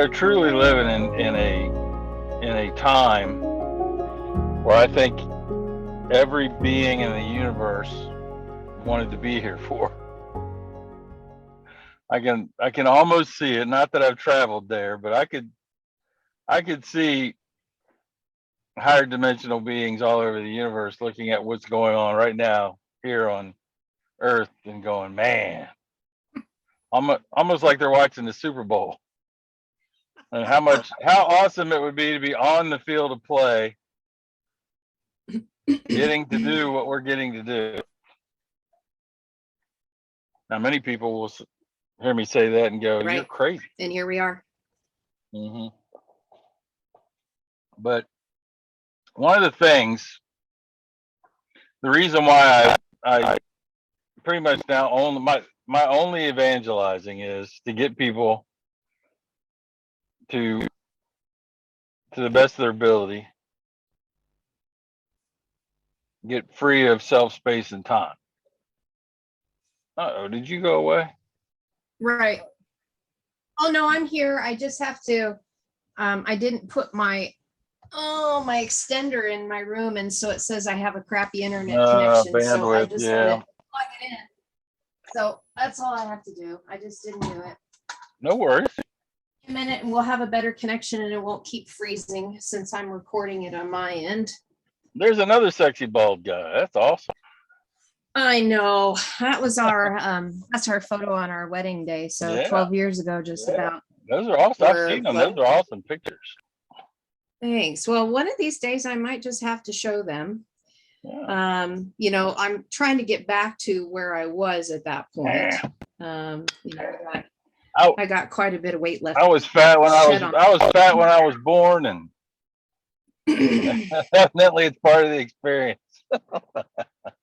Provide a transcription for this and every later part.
are truly living in a time where I think every being in the universe wanted to be here for. I can almost see it. Not that I've traveled there, but I could see higher dimensional beings all over the universe looking at what's going on right now here on Earth and going, man, almost like they're watching the Super Bowl. And how awesome it would be to be on the field of play, getting to do what we're getting to do. Now, many people will hear me say that and go, Right. "You're crazy." And here we are. Mm-hmm. But one of the things, the reason why I pretty much now own my only evangelizing is to get people to the best of their ability, get free of self, space, and time. Uh-oh, did you go away? Right. Oh no, I'm here. I just have to, I didn't put my extender in my room, and so it says I have a crappy internet connection. So I Bandwidth, just yeah. had to plug it in. So that's all I have to do. I just didn't do it. No worries. A minute and we'll have a better connection and it won't keep freezing since I'm recording it on my end. There's another sexy bald guy. That's awesome. I know. That was our that's our photo on our wedding day. So Yeah. 12 years ago, just about. Those are awesome. I've seen them. Those are awesome pictures. Thanks. Well, one of these days I might just have to show them. Yeah. You know, I'm trying to get back to where I was at that point. You know, I got quite a bit of weight left. I was fat when I was fat when I was born, and definitely it's part of the experience.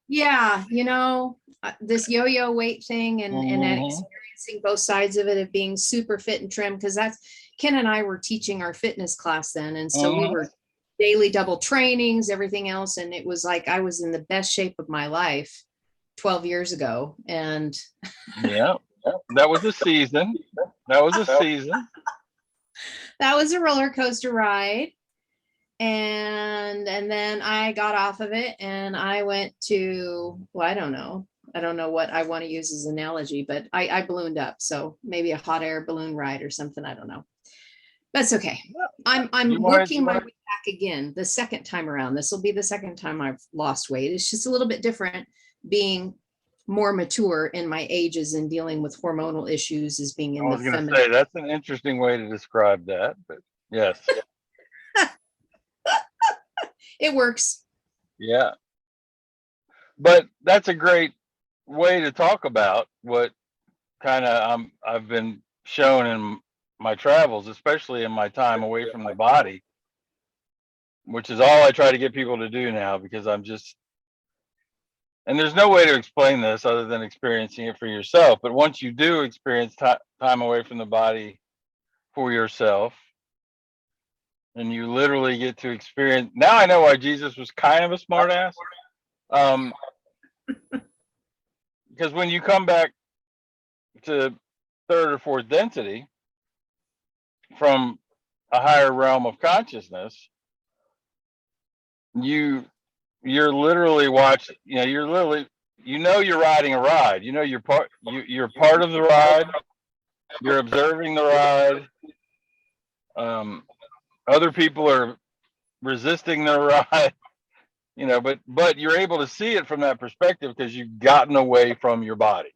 Yeah, you know, this yo-yo weight thing and experiencing both sides of it, of being super fit and trim, because that's Ken and I were teaching our fitness class then, and so we were daily double trainings, everything else, and it was like I was in the best shape of my life 12 years ago. And yeah, that was a season. That was a season. That was a roller coaster ride. And then I got off of it and I went to, well, I don't know what I want to use as an analogy, but I ballooned up. So maybe a hot air balloon ride or something. I don't know. That's okay. I'm working my way back again the second time around. This will be the second time I've lost weight. It's just a little bit different being more mature in my ages and dealing with hormonal issues as being in the feminine. I was going to say, that's an interesting way to describe that, but yes. It works. Yeah. But that's a great way to talk about what kind of I've been shown in my travels, especially in my time away from the body, which is all I try to get people to do now, because I'm just, and there's no way to explain this other than experiencing it for yourself. But once you do experience time away from the body for yourself, and you literally get to experience. Now I know why Jesus was kind of a smart ass. Because when you come back to third or fourth density from a higher realm of consciousness, you're literally watching. You're literally, you're riding a ride. You're part of the ride. You're observing the ride. Other people are resisting the ride, but you're able to see it from that perspective because you've gotten away from your body.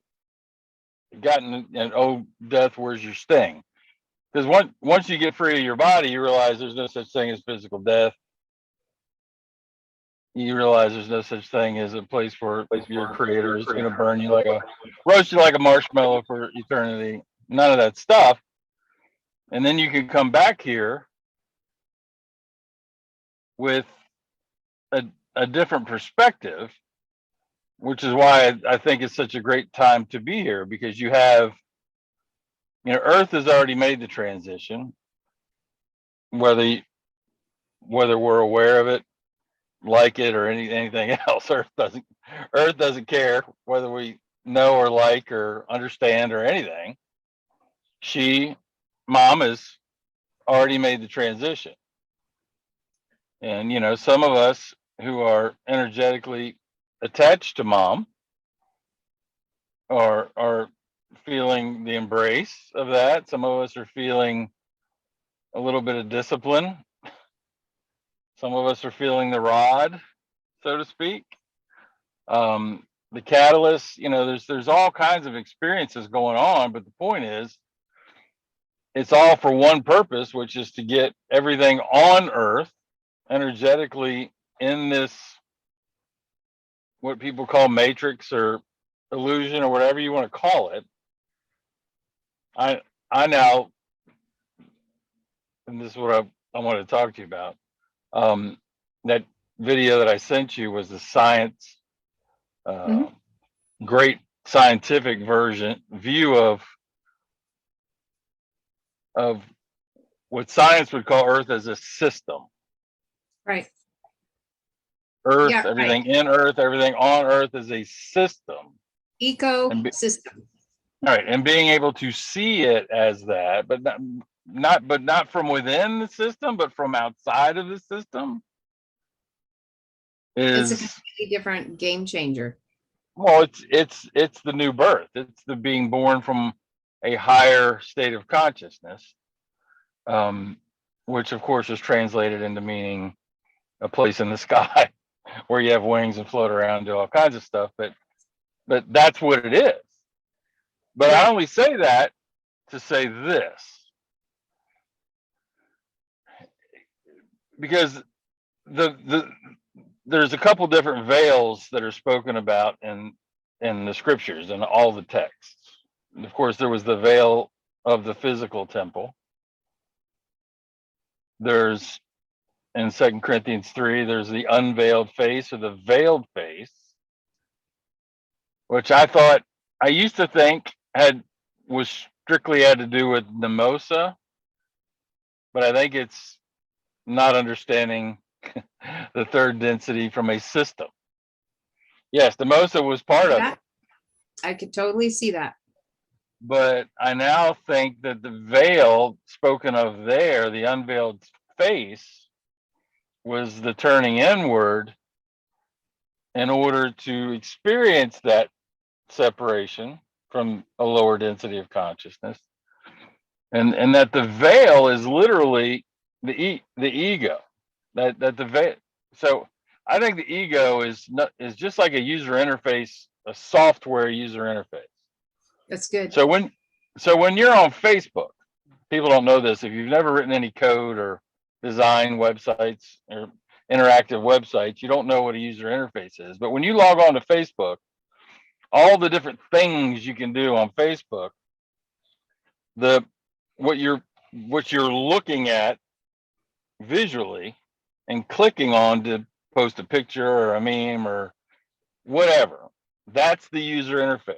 You've gotten, and oh, death, where's your sting? Because once you get free of your body, you realize there's no such thing as physical death. You realize there's no such thing as a place where your creator is going to burn you roast you like a marshmallow for eternity. None of that stuff. And then you can come back here with a different perspective, which is why I think it's such a great time to be here, because you have, Earth has already made the transition, whether we're aware of it, like it, or anything else. Earth doesn't care whether we know or like or understand or anything. Mom is already made the transition. And, you know, some of us who are energetically attached to mom are feeling the embrace of that. Some of us are feeling a little bit of discipline. Some of us are feeling the rod, so to speak. The catalyst, you know, there's all kinds of experiences going on, but the point is, it's all for one purpose, which is to get everything on Earth energetically in this, what people call matrix or illusion or whatever you want to call it. I now, and this is what I want to talk to you about. That video that I sent you was the science, great scientific view of what science would call Earth as a system. Right. Earth, Yeah, everything right. in Earth, everything on Earth is a system. Ecosystem. All right, and being able to see it as that, but not from within the system, but from outside of the system It's a is, completely different game changer. well, it's the new birth. It's the being born from a higher state of consciousness, which of course is translated into meaning a place in the sky where you have wings and float around and do all kinds of stuff. But that's what it is. But Right. I only say that to say this, because there's a couple different veils that are spoken about in the scriptures and all the texts. And of course, there was the veil of the physical temple. There's, in 2 Corinthians 3, there's the unveiled face or the veiled face, which I used to think was strictly had to do with Namosa, but I think it's not understanding the third density from a system. Yes, Namosa was part of it. I could totally see that. But I now think that the veil spoken of there, the unveiled face, was the turning inward in order to experience that separation from a lower density of consciousness. And that the veil is literally the ego. That the veil. So I think the ego is just like a user interface, a software user interface. That's good. So when you're on Facebook, people don't know this. If you've never written any code or designed websites or interactive websites, you don't know what a user interface is. But when you log on to Facebook, all the different things you can do on Facebook, what you're looking at visually and clicking on to post a picture or a meme or whatever, that's the user interface.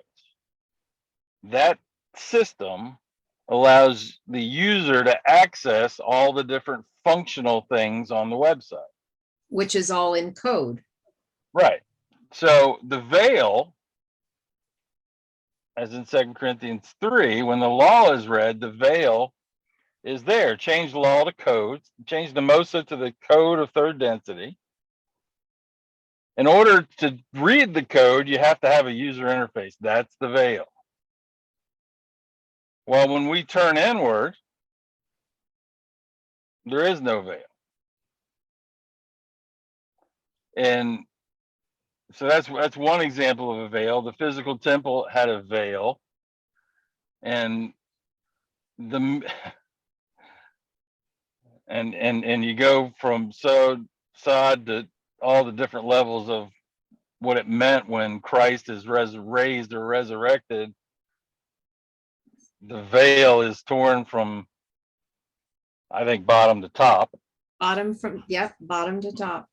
That system allows the user to access all the different functional things on the website, which is all in code. Right. So the veil, as in 2 Corinthians 3, when the law is read, the veil is there. Change law to code, change the Mosa to the code of third density. In order to read the code, you have to have a user interface. That's the veil. Well, when we turn inward, there is no veil. And so that's one example of a veil. The physical temple had a veil, and and you go from sod to all the different levels of what it meant when Christ is raised or resurrected. The veil is torn from, I think, bottom to top. Bottom to top.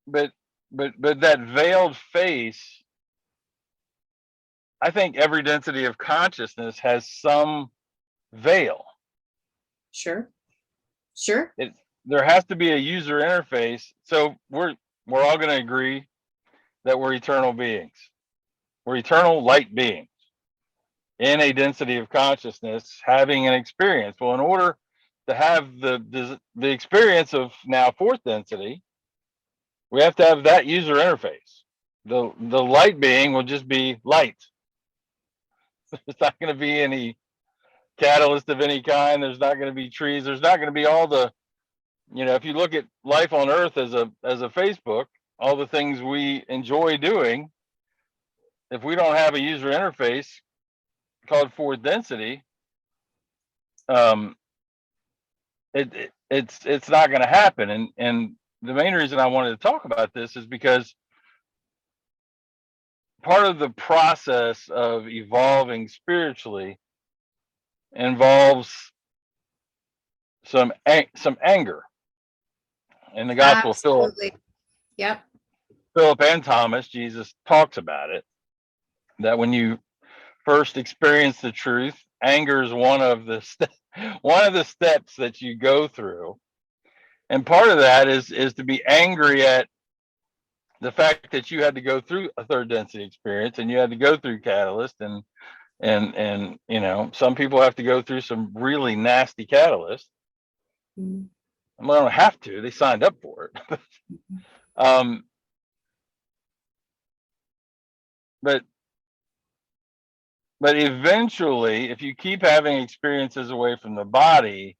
But that veiled face, I think every density of consciousness has some veil. Sure. There has to be a user interface. So we're all going to agree that we're eternal beings. We're eternal light beings. in a density of consciousness having an experience. Well, in order to have the experience of now fourth density, we have to have that user interface. The light being will just be light. There's not going to be any catalyst of any kind. There's not going to be trees. There's not going to be all the, if you look at life on Earth as a Facebook, all the things we enjoy doing, if we don't have a user interface called fourth density, it's not going to happen. And the main reason I wanted to talk about this is because part of the process of evolving spiritually involves some anger. In the Gospel of Philip, Yep. Philip and Thomas, Jesus talks about it, that when you first experience the truth, anger is one of the steps that you go through. And part of that is to be angry at the fact that you had to go through a third density experience, and you had to go through catalyst, and some people have to go through some really nasty catalyst. Mm-hmm. They don't have to, they signed up for it. But eventually, if you keep having experiences away from the body,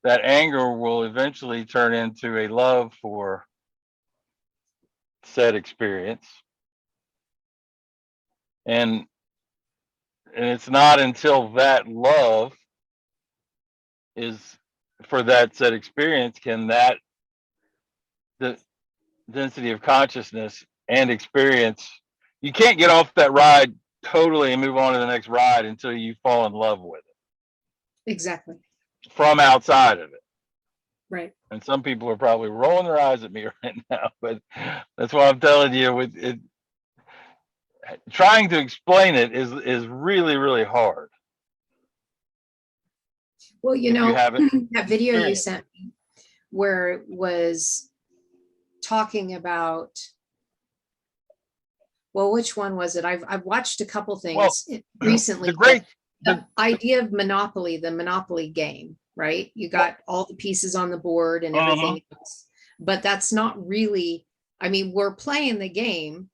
that anger will eventually turn into a love for said experience. And it's not until that love is for that said experience can that the density of consciousness and experience, you can't get off that ride totally and move on to the next ride until you fall in love with it. Exactly. From outside of it. Right. And some people are probably rolling their eyes at me right now, but that's why I'm telling you, with it, trying to explain it is really, really hard. Well, that video you sent me where it was talking about, well, which one was it? I've watched a couple things recently. The idea of Monopoly, the Monopoly game, right? You got all the pieces on the board and everything else, but that's not really, we're playing the game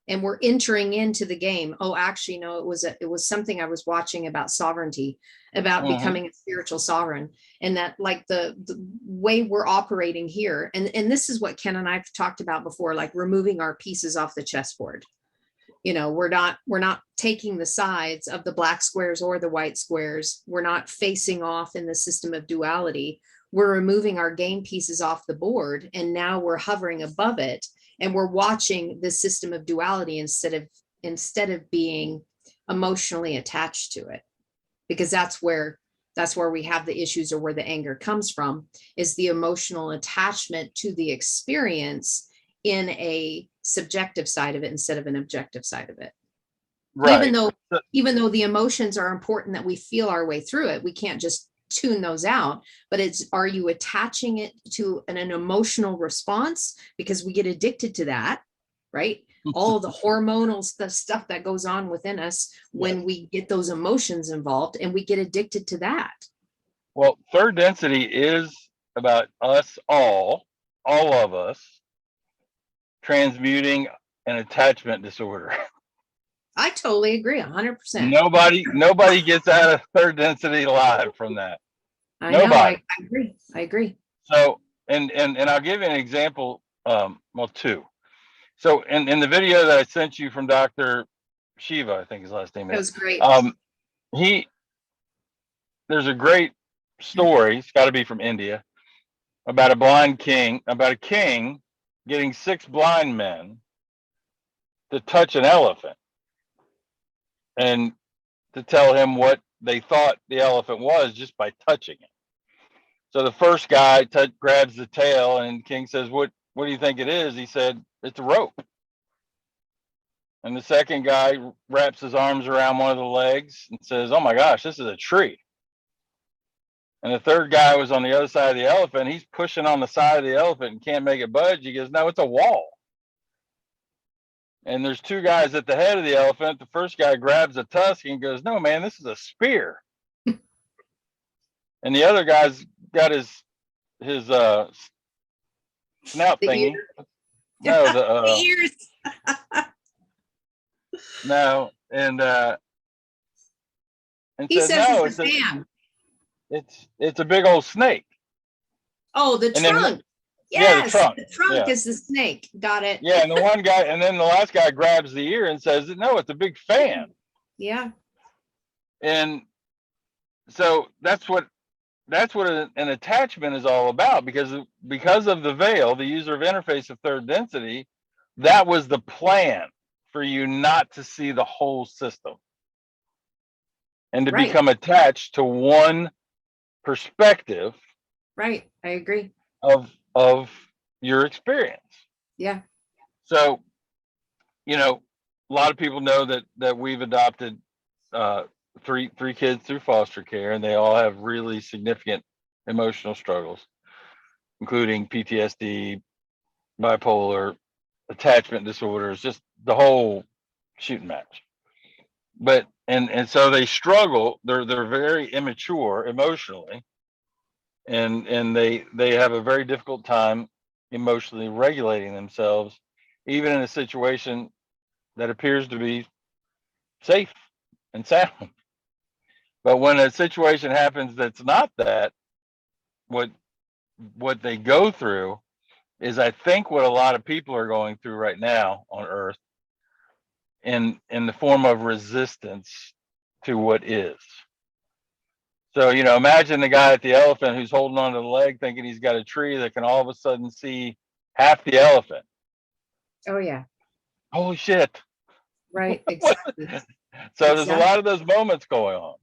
and we're entering into the game. Oh, actually, no, it was something I was watching about sovereignty, about becoming a spiritual sovereign, and that like the way we're operating here. And this is what Ken and I've talked about before, like removing our pieces off the chessboard. We're not taking the sides of the black squares or the white squares. We're not facing off in the system of duality. We're removing our game pieces off the board, and now we're hovering above it, and we're watching the system of duality instead of being emotionally attached to it, because that's where we have the issues, or where the anger comes from, is the emotional attachment to the experience in a subjective side of it instead of an objective side of it. Right. Even though the emotions are important, that we feel our way through it, we can't just tune those out. But are you attaching it to an emotional response? Because we get addicted to that, right? All the hormonal stuff that goes on within us when we get those emotions involved, and we get addicted to that. Well, third density is about us all of us, transmuting an attachment disorder. I totally agree, 100%. Nobody gets out of third density alive from that. I agree. So, and I'll give you an example. Two. So, in the video that I sent you from Dr. Shiva, I think his last name is. That was great. There's a great story. It's got to be from India, about a king getting 6 blind men to touch an elephant and to tell him what they thought the elephant was just by touching it. So the first guy grabs the tail, and King says, what do you think it is? He said, it's a rope. And the second guy wraps his arms around one of the legs and says, oh my gosh, this is a tree. And the third guy was on the other side of the elephant. He's pushing on the side of the elephant and can't make it budge. He goes, no, it's a wall. and there's two guys at the head of the elephant. The first guy grabs a tusk and goes, "No, man, this is a spear." And the other guy's got his snout The thingy. ear. No, The ears. no, and He said, says "No, it's a fan. it's a big old snake." Oh, the And then trunk. yeah, the Yes, trunk. the trunk Yeah. is the snake. Got it. Yeah, and the one guy, and then the last guy grabs the ear and says, "No, it's a big fan." Yeah. And so that's what an attachment is all about, because of the veil, the user interface of third density. That was the plan, for you not to see the whole system and to Right. become attached to one perspective Right. I agree. of your experience. Yeah. So, a lot of people know that we've adopted three kids through foster care, and they all have really significant emotional struggles, including PTSD, bipolar, attachment disorders, just the whole shooting match. But and so they struggle. They're very immature emotionally, and they have a very difficult time emotionally regulating themselves, even in a situation that appears to be safe and sound. But when a situation happens that's not that, what they go through is, I think, what a lot of people are going through right now on Earth, in the form of resistance to what is. So, imagine the guy at the elephant who's holding onto the leg, thinking he's got a tree that can all of a sudden see half the elephant. Oh yeah. Holy shit. Right. Exactly. So there's a lot of those moments going on.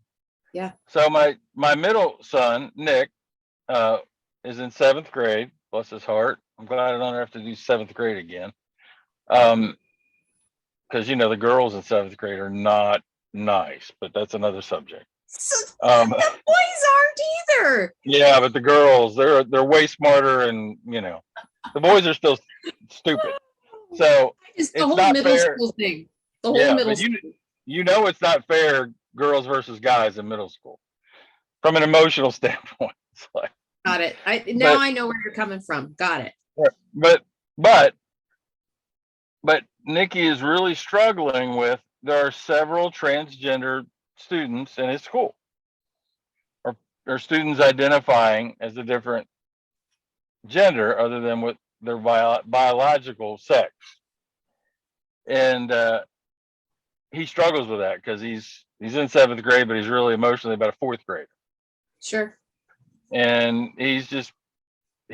Yeah. So my middle son, Nick, is in 7th grade. Bless his heart. I'm glad I don't have to do 7th grade again. Because the girls in 7th grade are not nice, but that's another subject. The boys aren't either. Yeah, but the girls, they're way smarter, and the boys are still stupid. So It's the it's whole not middle fair. school thing. The whole Yeah, middle but school. it's not fair, girls versus guys in middle school, from an emotional standpoint. It's like, Got it. I know where you're coming from. Got it. But Nikki is really struggling with. There are several transgender students in his school, or students identifying as a different gender other than what their biological sex, and he struggles with that because he's in 7th grade, but he's really emotionally about a 4th grader. Sure. And he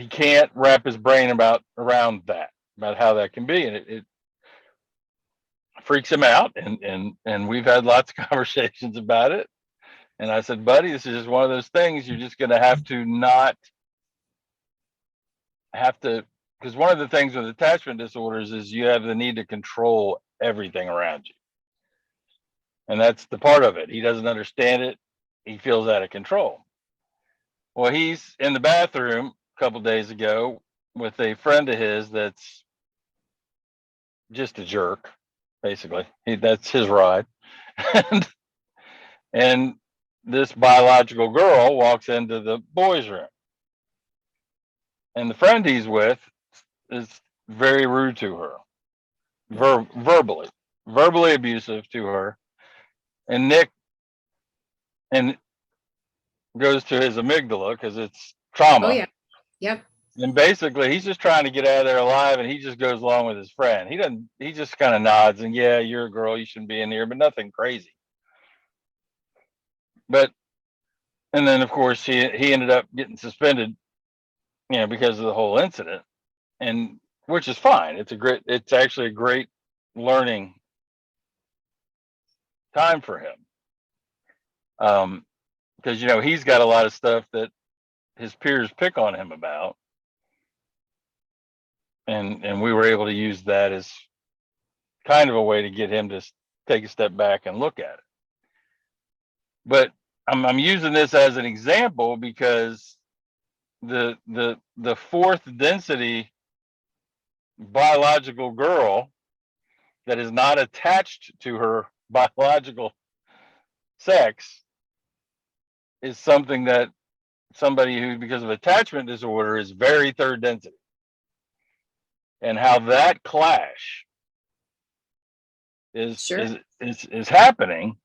can't wrap his brain around that, about how that can be, and it freaks him out, and we've had lots of conversations about it. And I said, buddy, this is just one of those things. You're just going to have to not have to, because one of the things with attachment disorders is you have the need to control everything around you. And that's the part of it. He doesn't understand it. He feels out of control. Well, he's in the bathroom a couple days ago with a friend of his that's just a jerk, basically. That's his ride. and this biological girl walks into the boys' room. And the friend he's with is very rude to her, verbally abusive to her. And Nick goes to his amygdala because it's trauma. Oh yeah. Yep. And basically, he's just trying to get out of there alive, and he just goes along with his friend. He doesn't. He just kind of nods, and yeah, you're a girl, you shouldn't be in here, but nothing crazy. And then of course he ended up getting suspended, because of the whole incident, and which is fine. It's actually a great learning time for him. Because he's got a lot of stuff that his peers pick on him about, and we were able to use that as kind of a way to get him to take a step back and look at it. But I'm using this as an example because the 4th density biological girl that is not attached to her biological sex is something that somebody who, because of attachment disorder, is very third density, and how that clash is Sure. is happening.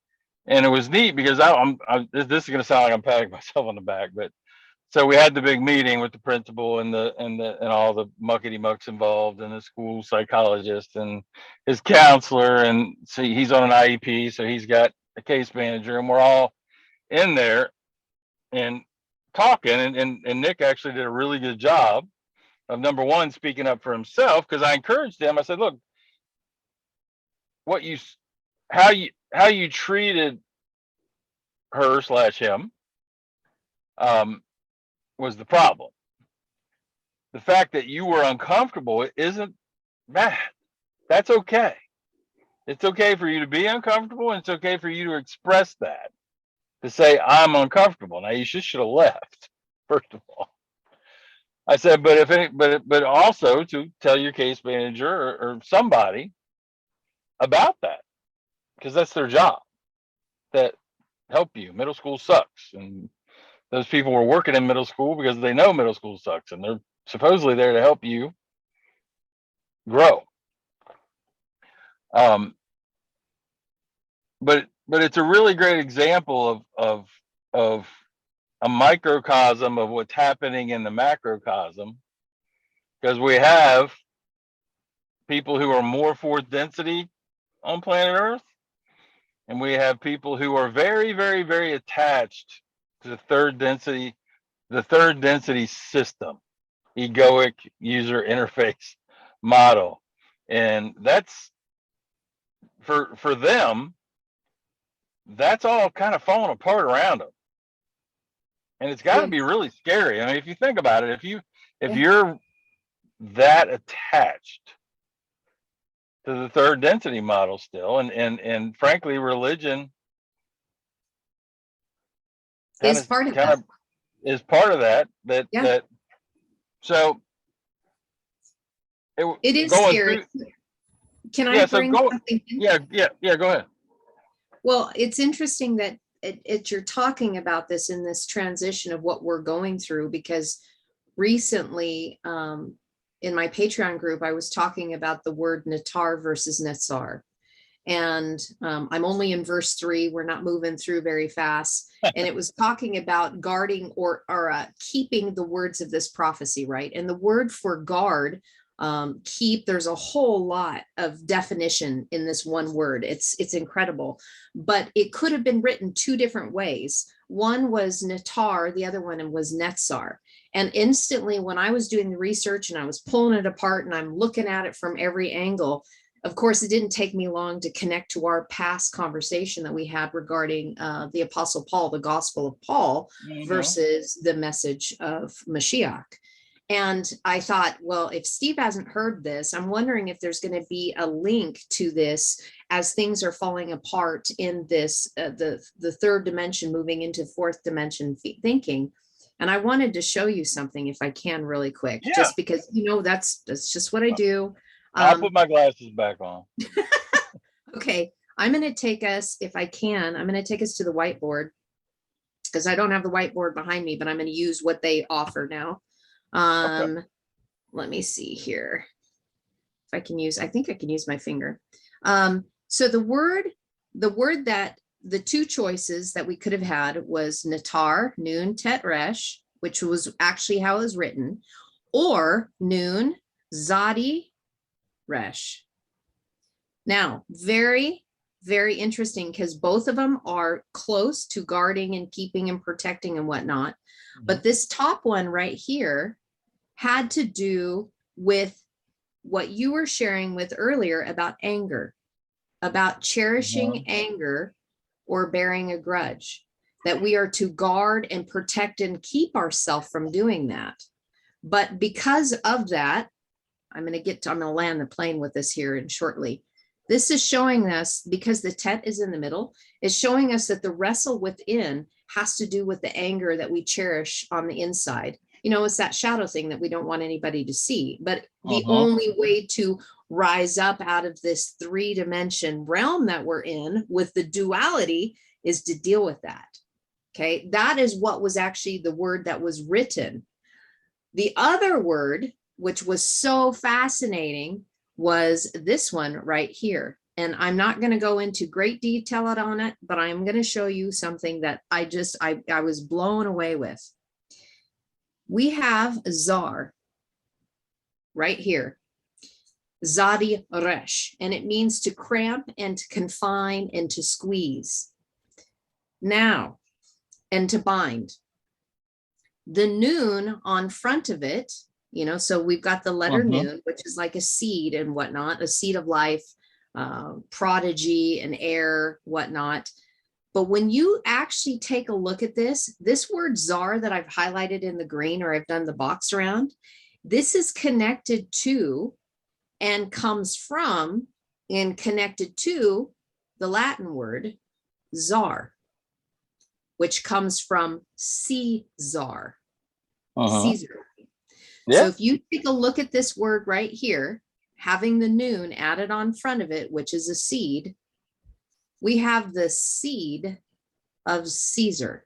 And it was neat because this is going to sound like I'm patting myself on the back, but so we had the big meeting with the principal and all the muckety mucks involved, and the school psychologist and his counselor, and so he's on an IEP, so he's got a case manager, and we're all in there and talking, and Nick actually did a really good job of, number one, speaking up for himself, because I encouraged him. I said, look, how you treated her / him was the problem. The fact that you were uncomfortable isn't bad. That's okay. It's okay for you to be uncomfortable, and it's okay for you to express that, to say, I'm uncomfortable. Now, you should have left, first of all. I said, but also to tell your case manager or somebody about that, because that's their job, that help you. Middle school sucks, and those people were working in middle school because they know middle school sucks, and they're supposedly there to help you grow. But it's a really great example of a microcosm of what's happening in the macrocosm, because we have people who are more fourth density on planet Earth, and we have people who are very, very, very attached to the third density system, egoic user interface model. And that's for them, that's all kind of falling apart around them. And it's got to be really scary. I mean, if you think about it, if you're that attached to the third density model still, and frankly, religion Is part of that. Is part of that. So it is scary. Can I bring something in? Yeah, go ahead. Well, it's interesting that you're talking about this in this transition of what we're going through, because recently in my Patreon group, I was talking about the word natar versus netzar. And I'm only in verse 3. We're not moving through very fast. And it was talking about guarding or keeping the words of this prophecy, right? And the word for guard, keep, there's a whole lot of definition in this one word. It's incredible, but it could have been written 2 different ways. One was natar, the other one was netzar. And instantly, when I was doing the research and I was pulling it apart and I'm looking at it from every angle, of course, it didn't take me long to connect to our past conversation that we had regarding the Apostle Paul, the Gospel of Paul, versus the message of Mashiach. And I thought, well, if Steve hasn't heard this, I'm wondering if there's going to be a link to this as things are falling apart in this, the third dimension moving into fourth dimension thinking. And I wanted to show you something, if I can, really quick, just because, that's just what I do. I'll put my glasses back on. Okay. I'm going to take us, if I can, I'm going to take us to the whiteboard, because I don't have the whiteboard behind me, but I'm going to use what they offer now. Okay. Let me see here. If I can use, I think I can use my finger. So the word that the 2 choices that we could have had was natar, nun, tet, resh, which was actually how it was written, or nun, zadi, resh. Now, very, very interesting, because both of them are close to guarding and keeping and protecting and whatnot. But this top one right here had to do with what you were sharing with earlier about anger, about cherishing anger or bearing a grudge, that we are to guard and protect and keep ourselves from doing that. But because of that, I'm going to land the plane with this here and shortly. This is showing us, because the tet is in the middle, is showing us that the wrestle within has to do with the anger that we cherish on the inside. it's that shadow thing that we don't want anybody to see. But the Uh-huh. only way to rise up out of this 3-dimension realm that we're in with the duality is to deal with that. Okay, that is what was actually the word that was written. The other word, which was so fascinating, was this one right here. And I'm not going to go into great detail on it, but I'm going to show you something that I was blown away with. We have Zar right here, Zadi Resh, and it means to cramp and to confine and to squeeze. Now, and to bind. The noon on front of it, so we've got the letter noon, which is like a seed and whatnot, a seed of life, prodigy and air, whatnot. But when you actually take a look at this word czar that I've highlighted in the green, or I've done the box around, this is connected to and comes from and connected to the Latin word czar, which comes from Caesar. Caesar. Yeah. So if you take a look at this word right here, having the noon added on front of it, which is a seed, we have the seed of Caesar.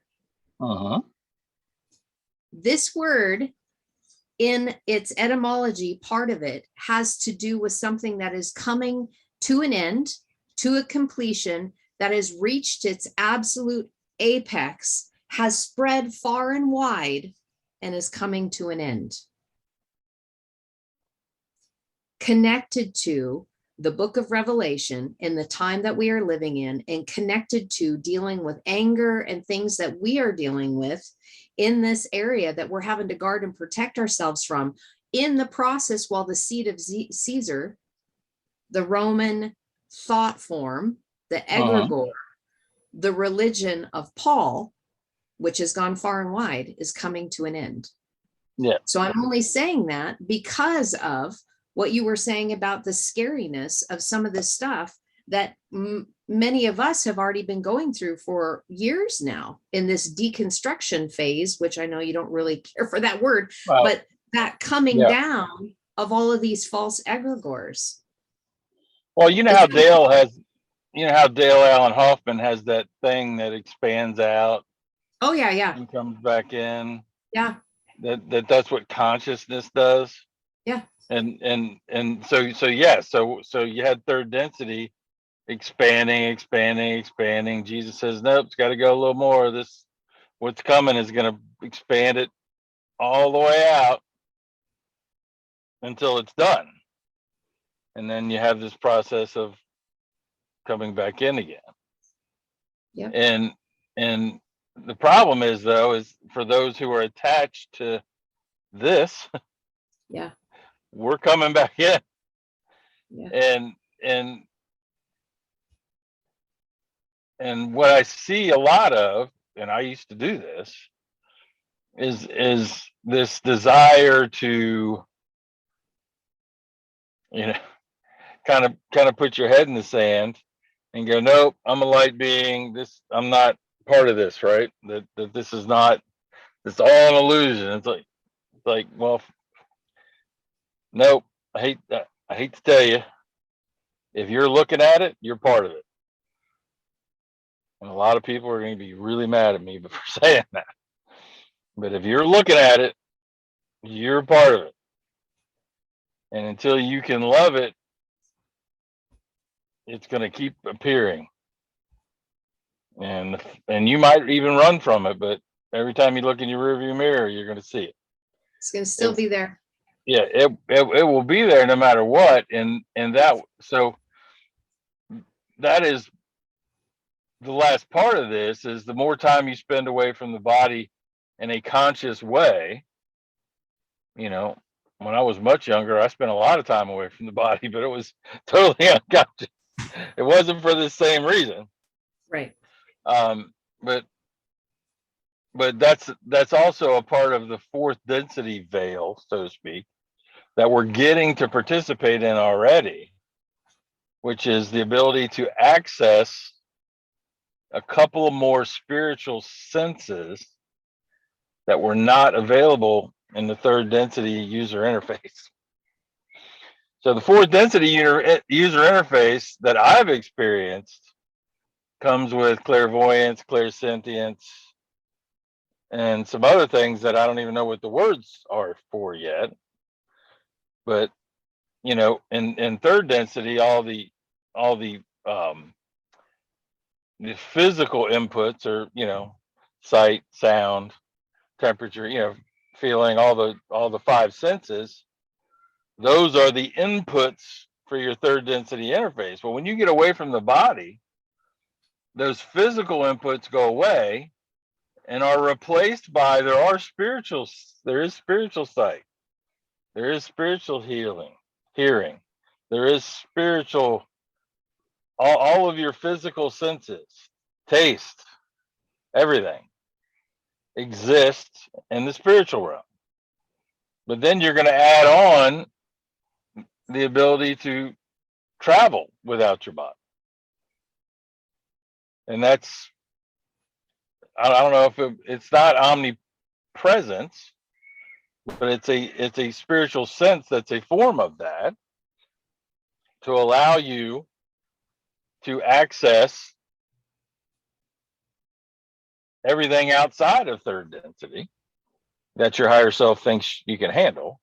This word, in its etymology, part of it has to do with something that is coming to an end, to a completion, that has reached its absolute apex, has spread far and wide, and is coming to an end. Connected to the book of Revelation in the time that we are living in, and connected to dealing with anger and things that we are dealing with in this area that we're having to guard and protect ourselves from in the process, while the seed of Caesar, the Roman thought form, the egregore, the religion of Paul, which has gone far and wide, is coming to an end. Yeah. So I'm only saying that because of what you were saying about the scariness of some of this stuff that many of us have already been going through for years now in this deconstruction phase, which I know you don't really care for that word, but that coming down of all of these false egregores. Well, how Dale Allen Hoffman has that thing that expands out. Oh yeah. And comes back in. Yeah. That's what consciousness does. Yeah. And so you had third density expanding. Jesus says, nope, it's got to go a little more. This, what's coming is going to expand it all the way out until it's done. And then you have this process of coming back in again. Yeah. And the problem is, though, is for those who are attached to this, yeah, we're coming back in. Yeah. And what I see a lot of, and I used to do this, is this desire to, kind of put your head in the sand and go, nope, I'm a light being. I'm not part of this, right? That this is not. It's all an illusion. It's like, well, nope. I hate to tell you, if you're looking at it, you're part of it. And a lot of people are going to be really mad at me for saying that. But if you're looking at it, you're part of it. And until you can love it, it's going to keep appearing. And you might even run from it, but every time you look in your rearview mirror, you're going to see it. It's going to still be there. Yeah, it will be there no matter what. And that is the last part of this, is the more time you spend away from the body in a conscious way. When I was much younger, I spent a lot of time away from the body, but it was totally unconscious. It wasn't for the same reason. Right. But that's also a part of the fourth density veil, so to speak, that we're getting to participate in already, which is the ability to access a couple of more spiritual senses that were not available in the third density user interface. So the fourth density user interface that I've experienced comes with clairvoyance, clairsentience, and some other things that I don't even know what the words are for yet. But in third density, all the physical inputs are, sight, sound, temperature, feeling, all the five senses. Those are the inputs for your third density interface. Well, when you get away from the body, those physical inputs go away and are replaced by there is spiritual sight, there is spiritual hearing, there is spiritual, all of your physical senses, taste, everything exists in the spiritual realm. But then you're going to add on the ability to travel without your body. And that's, I don't know if it's not omnipresence, but it's a spiritual sense that's a form of that, to allow you to access everything outside of third density that your higher self thinks you can handle.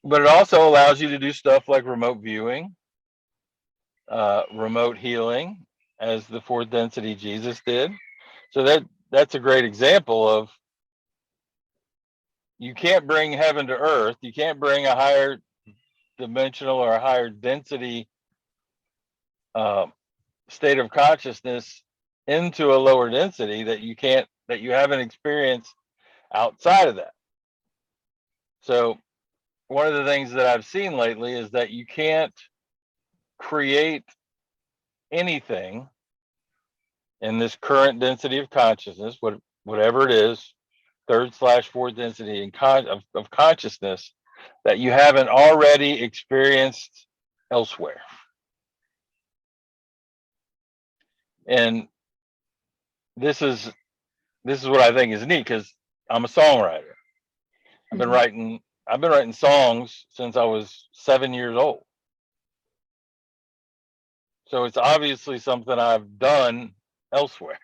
But it also allows you to do stuff like remote viewing, remote healing, as the fourth density Jesus did. So that's a great example of, you can't bring heaven to earth. You can't bring a higher dimensional or a higher density state of consciousness into a lower density that you haven't experienced outside of that. So one of the things that I've seen lately is that you can't create anything in this current density of consciousness, whatever it is, third/fourth density of consciousness, that you haven't already experienced elsewhere. And this is what I think is neat, because I'm a songwriter. I've been writing songs since I was 7 years old. So it's obviously something I've done elsewhere.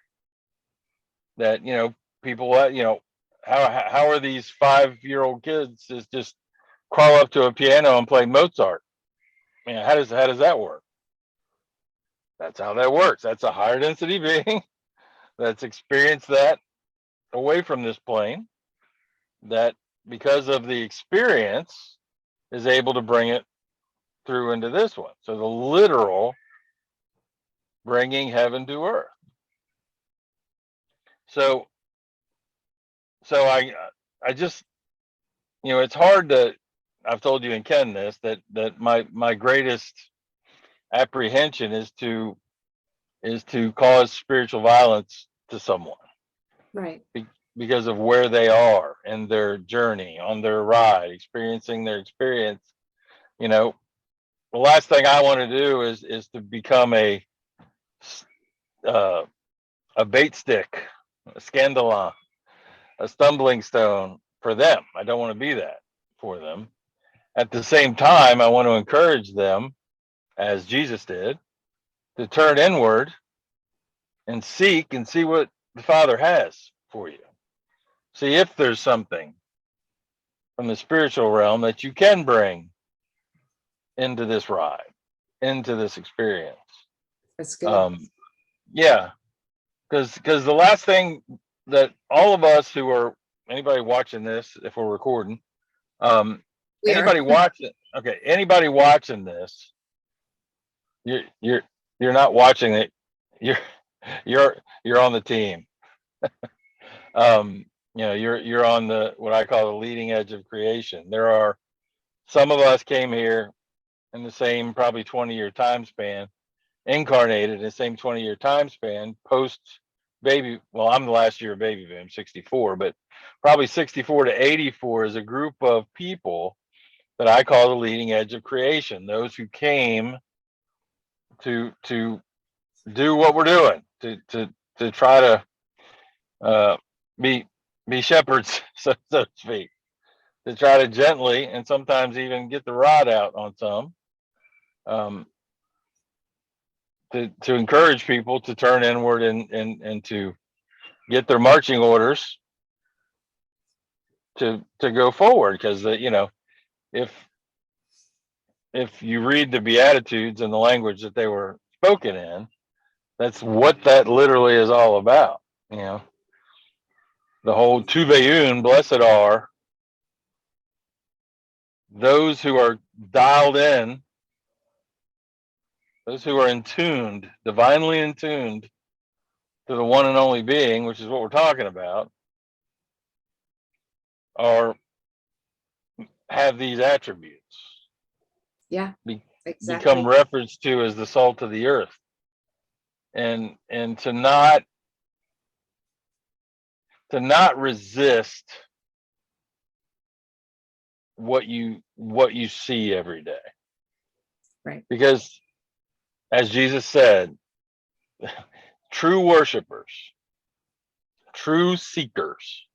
That, people, how are these 5-year-old kids just crawl up to a piano and play Mozart? How does that work? That's how that works. That's a higher density being that's experienced that away from this plane, that because of the experience is able to bring it through into this one. So the literal bringing heaven to earth. So I just, it's hard to, I've told you and Ken this, that my greatest apprehension is to cause spiritual violence to someone. Right. Because of where they are in their journey, on their ride, experiencing their experience. The last thing I want to do is to become a bait stick, a scandalon, a stumbling stone for them. I don't want to be that for them. At the same time, I want to encourage them, as Jesus did, to turn inward and seek and see what the Father has for you. See if there's something from the spiritual realm that you can bring into this ride, into this experience. That's good. Yeah, because the last thing that all of us who are, anybody watching this, if we're recording, anybody watching this, you're not watching it. You're on the team. You're on the, what I call the leading edge of creation. There are some of us came here in the same probably 20-year time span, incarnated in the same 20-year time span, post baby. Well, I'm the last year of baby boom, 64, but probably 64 to 84 is a group of people that I call the leading edge of creation. Those who came to do what we're doing, to try to be be shepherds, so to speak, to try to gently and sometimes even get the rod out on some, um, to encourage people to turn inward and to get their marching orders to go forward. Because if if you read the Beatitudes in the language that they were spoken in, that's what that literally is all about. You know, the whole Tuveun, blessed are those who are dialed in, those who are in tuned, divinely in tuned to the one and only being, which is what we're talking about, are have these attributes. Yeah, exactly. Become referenced to as the salt of the earth. And to not resist what you see every day. Right. Because as Jesus said, true worshipers, true seekers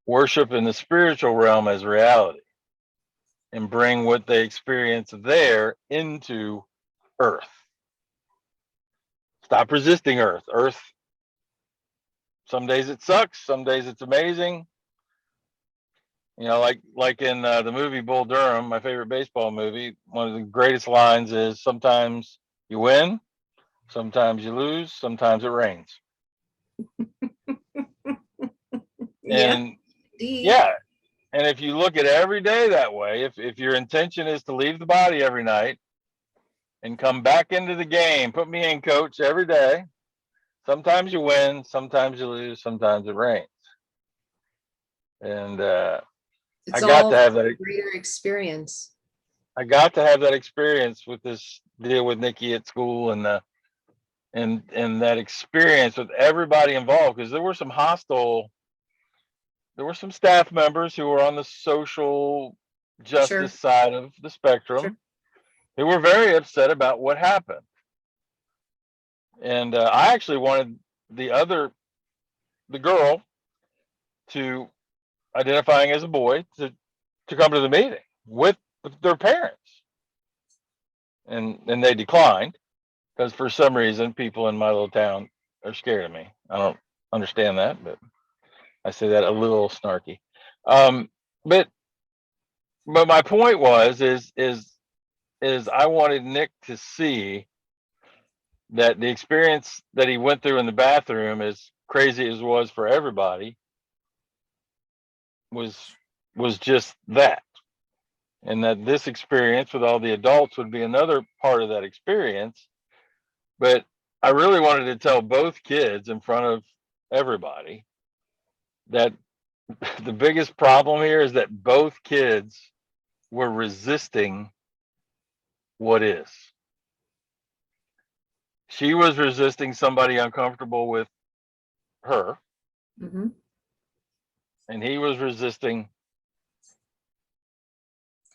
worship in the spiritual realm as reality and bring what they experience there into earth. Stop resisting earth. Earth, some days it sucks, some days it's amazing. You know, like in the movie Bull Durham, my favorite baseball movie, one of the greatest lines is, sometimes you win, sometimes you lose, sometimes it rains. Yeah, And indeed. yeah, and if you look at every day that way, if your intention is to leave the body every night and come back into the game, put me in, coach, every day, sometimes you win, sometimes you lose, sometimes it rains. And It's I got all to have that. greater experience. I got to have that experience with this deal with Nikki at school, and and that experience with everybody involved, because there were some staff members who were on the social Sure. justice side of the spectrum, Sure. who were very upset about what happened. And I actually wanted the girl, to identifying as a boy, to come to the meeting with their parents, and they declined, because for some reason people in my little town are scared of me. I don't understand that, but I say that a little snarky. Um, but my point was is I wanted Nick to see that the experience that he went through in the bathroom, as crazy as it was for everybody, was just that, and that this experience with all the adults would be another part of that experience. But I really wanted to tell both kids in front of everybody that the biggest problem here is that both kids were resisting what is. She was resisting somebody uncomfortable with her, Mm-hmm. and he was resisting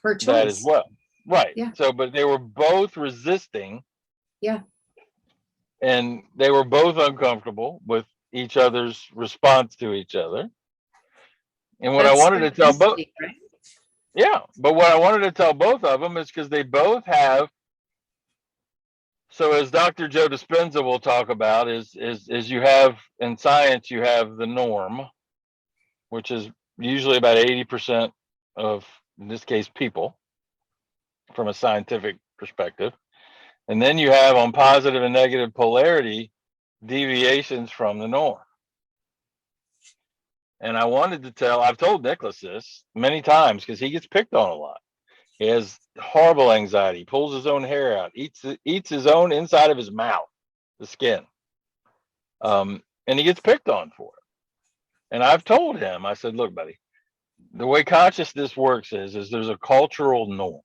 Her that as choice. well. Right. Yeah. So, but they were both resisting. Yeah. And they were both uncomfortable with each other's response to each other. And what I That's wanted to tell both, synchronicity, right? yeah, but what I wanted to tell both of them is because they both have. So as Dr. Joe Dispenza will talk about, is you have in science, you have the norm, which is usually about 80% of, in this case, people, from a scientific perspective. And then you have, on positive and negative polarity, deviations from the norm. And I wanted to tell, I've told Nicholas this many times, because he gets picked on a lot. He has horrible anxiety, pulls his own hair out, eats his own inside of his mouth, the skin. And he gets picked on for it. And I've told him, I said, look, buddy, the way consciousness works is there's a cultural norm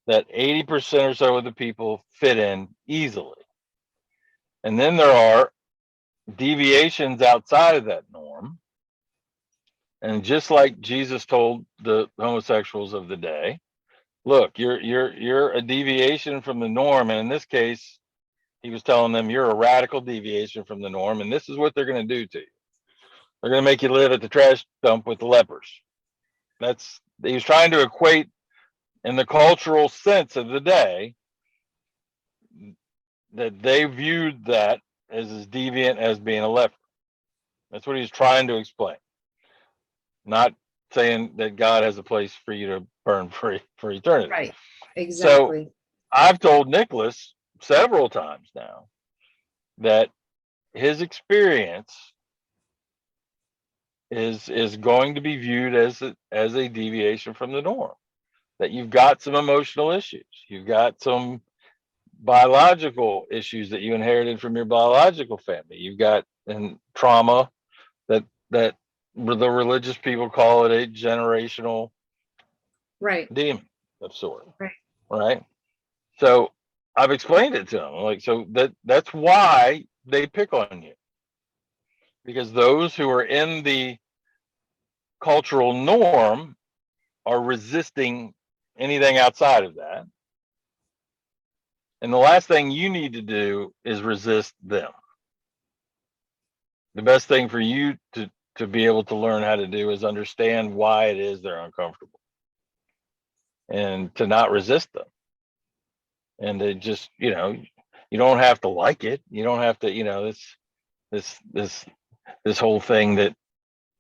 that 80% or so of the people fit in easily. And then there are deviations outside of that norm. And just like Jesus told the homosexuals of the day, look, you're a deviation from the norm. And in this case, he was telling them, you're a radical deviation from the norm, and this is what they're going to do to you. They're going to make you live at the trash dump with the lepers. He was trying to equate in the cultural sense of the day that they viewed that as deviant as being a leper. That's what he's trying to explain. Not saying that God has a place for you to burn for eternity. Right. Exactly. So I've told Nicholas several times now that his experience is going to be viewed as a deviation from the norm. That you've got some emotional issues, you've got some biological issues that you inherited from your biological family, you've got trauma that the religious people call it a generational demon of sort. Right. So I've explained it to them, like, so that's why they pick on you, because those who are in the cultural norm are resisting anything outside of that. And the last thing you need to do is resist them. The best thing for you to be able to learn how to do is understand why it is they're uncomfortable, and to not resist them. And to just, you don't have to like it. You don't have to, this whole thing that,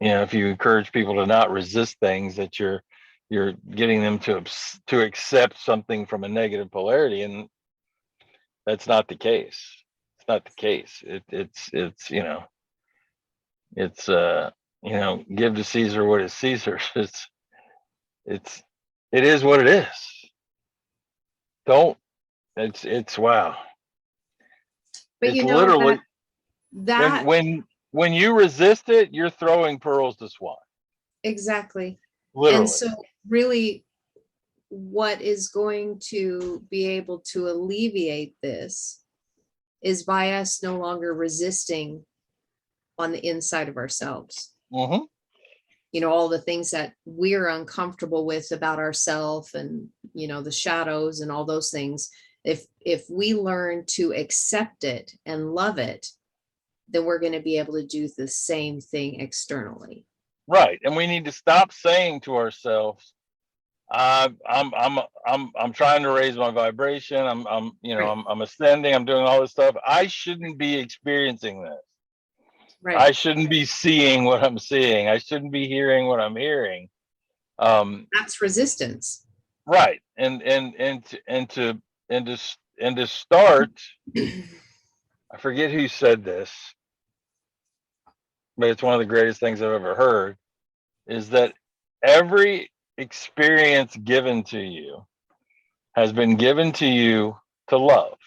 if you encourage people to not resist things, that you're getting them to accept something from a negative polarity, and that's not the case. It's not the case. It's give to Caesar what is Caesar's. It is what it is. It's wow. But it's literally that when you resist it, you're throwing pearls to swine. Exactly. Literally. And so really what is going to be able to alleviate this is by us no longer resisting on the inside of ourselves. Mm-hmm. All the things that we're uncomfortable with about ourselves, and the shadows and all those things. If we learn to accept it and love it, then we're going to be able to do the same thing externally. Right. And we need to stop saying to ourselves, I'm trying to raise my vibration. I'm ascending. I'm doing all this stuff. I shouldn't be experiencing this. Right. I shouldn't be seeing what I'm seeing. I shouldn't be hearing what I'm hearing. That's resistance. Right. And to start, I forget who said this, but it's one of the greatest things I've ever heard, is that every experience given to you has been given to you to love.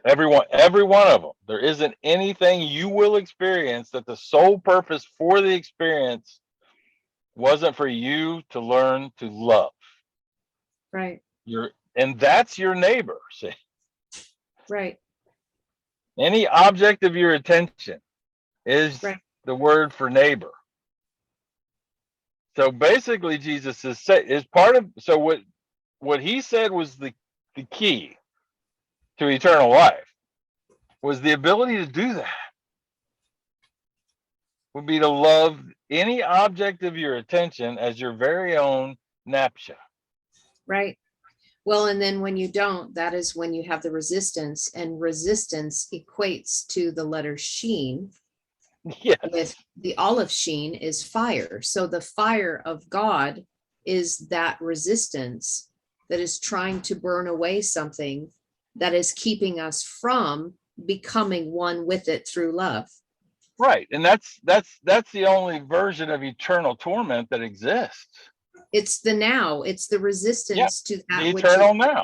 Every one of them. There isn't anything you will experience that the sole purpose for the experience wasn't for you to learn to love. Right. And that's your neighbor. See? Right. Any object of your attention is the word for neighbor. So basically, Jesus is part of. So what he said was the key to eternal life was the ability to do that. Would be to love any object of your attention as your very own napsha. Right. Well, and then when you don't, that is when you have the resistance, and resistance equates to the letter sheen. Yes. With the olive sheen is fire. So the fire of God is that resistance that is trying to burn away something that is keeping us from becoming one with it through love. Right. And that's the only version of eternal torment that exists. It's the now. It's the resistance to that. The eternal now.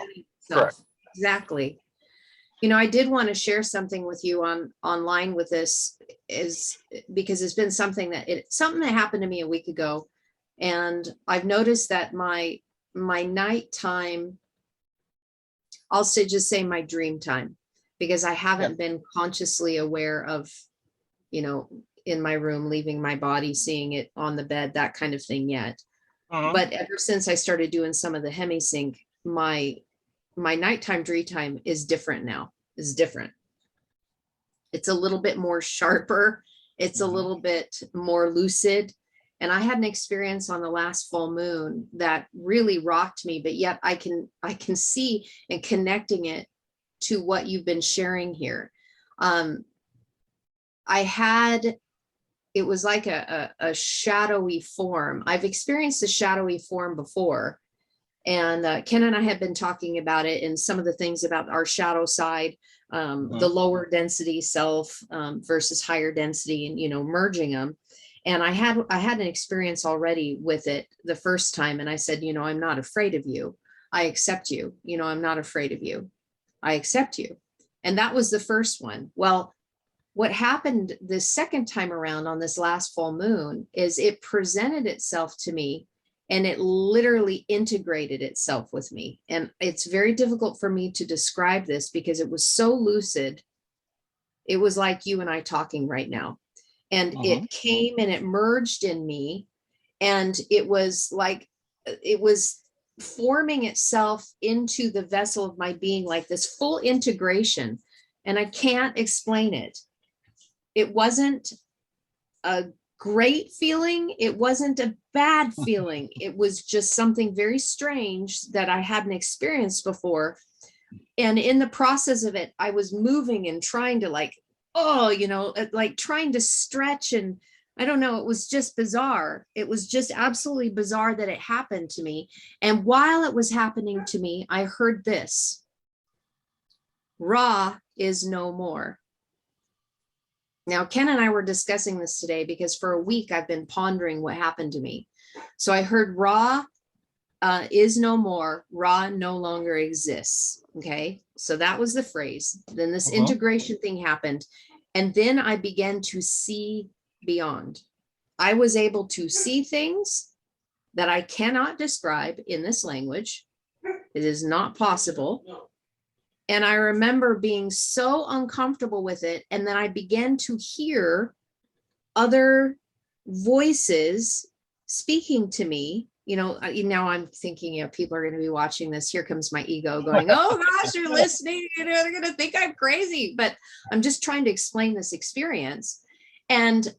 Correct. Exactly. I did want to share something with you online with this, is because it's been something that happened to me a week ago. And I've noticed that my nighttime, I'll just say my dream time, because I haven't been consciously aware of, in my room, leaving my body, seeing it on the bed, that kind of thing yet. But ever since I started doing some of the hemisync, my nighttime dream time is different now. Is different. It's a little bit more sharper. It's a little bit more lucid. And I had an experience on the last full moon that really rocked me, but yet I can see and connecting it to what you've been sharing here. It was like a shadowy form. I've experienced a shadowy form before. And Ken and I have been talking about it and some of the things about our shadow side, the lower density self versus higher density, and, merging them. And I had an experience already with it the first time. And I said, I'm not afraid of you. I accept you. I'm not afraid of you. I accept you. And that was the first one. Well, what happened the second time around on this last full moon is it presented itself to me and it literally integrated itself with me. And it's very difficult for me to describe this because it was so lucid. It was like you and I talking right now. And it came and it merged in me. And it was like, it was forming itself into the vessel of my being, like this full integration. And I can't explain it. It wasn't a great feeling. It wasn't a bad feeling. It was just something very strange that I hadn't experienced before. And in the process of it, I was moving and trying to like trying to stretch. And I don't know, it was just bizarre. It was just absolutely bizarre that it happened to me. And while it was happening to me, I heard this: Ra is no more. Now, Ken and I were discussing this today because for a week I've been pondering what happened to me. So I heard Ra is no more, Ra no longer exists. Okay, so that was the phrase. Then this integration thing happened. And then I began to see beyond. I was able to see things that I cannot describe in this language. It is not possible. And I remember being so uncomfortable with it. And then I began to hear other voices speaking to me. Now I'm thinking, people are going to be watching this. Here comes my ego going, oh gosh, you're listening. They're going to think I'm crazy. But I'm just trying to explain this experience. And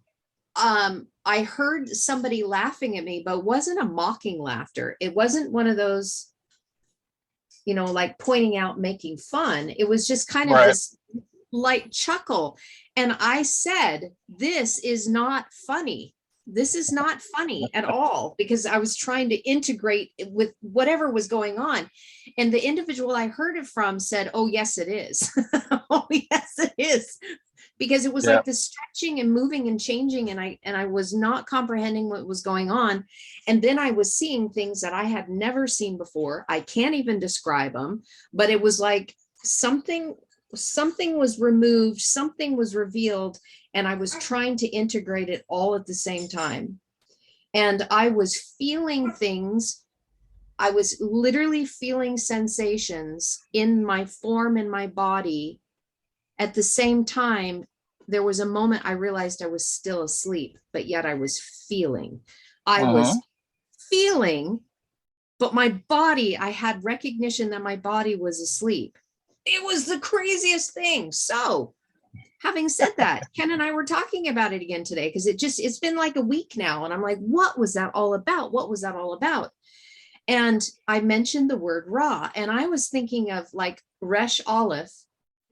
I heard somebody laughing at me, but it wasn't a mocking laughter. It wasn't one of those, like pointing out, making fun. It was just kind of this light chuckle. And I said, this is not funny. This is not funny at all, because I was trying to integrate with whatever was going on. And the individual I heard it from said, oh, yes, it is. Oh, yes, it is. Because it was like this stretching and moving and changing. And I was not comprehending what was going on. And then I was seeing things that I had never seen before. I can't even describe them, but it was like something was removed, something was revealed, and I was trying to integrate it all at the same time. And I was feeling things. I was literally feeling sensations in my form, in my body. At the same time, there was a moment I realized I was still asleep, but yet I was feeling. I was feeling, but my body, I had recognition that my body was asleep. It was the craziest thing. So having said that, Ken and I were talking about it again today, because it's been like a week now. And I'm like, what was that all about? What was that all about? And I mentioned the word Ra, and I was thinking of like Resh Aleph.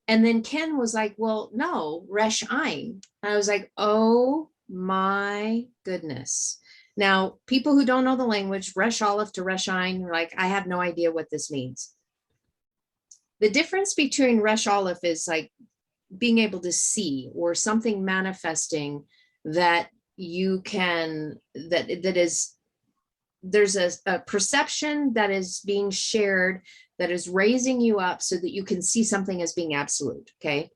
And then Ken was like, well, no, Resh Ein. And I was like, oh my goodness. Now, people who don't know the language, Resh Aleph to Resh Ein, like, I have no idea what this means. The difference between Resh Aleph is like being able to see, or something manifesting that you can, there's a perception that is being shared, that is raising you up so that you can see something as being absolute. Okay.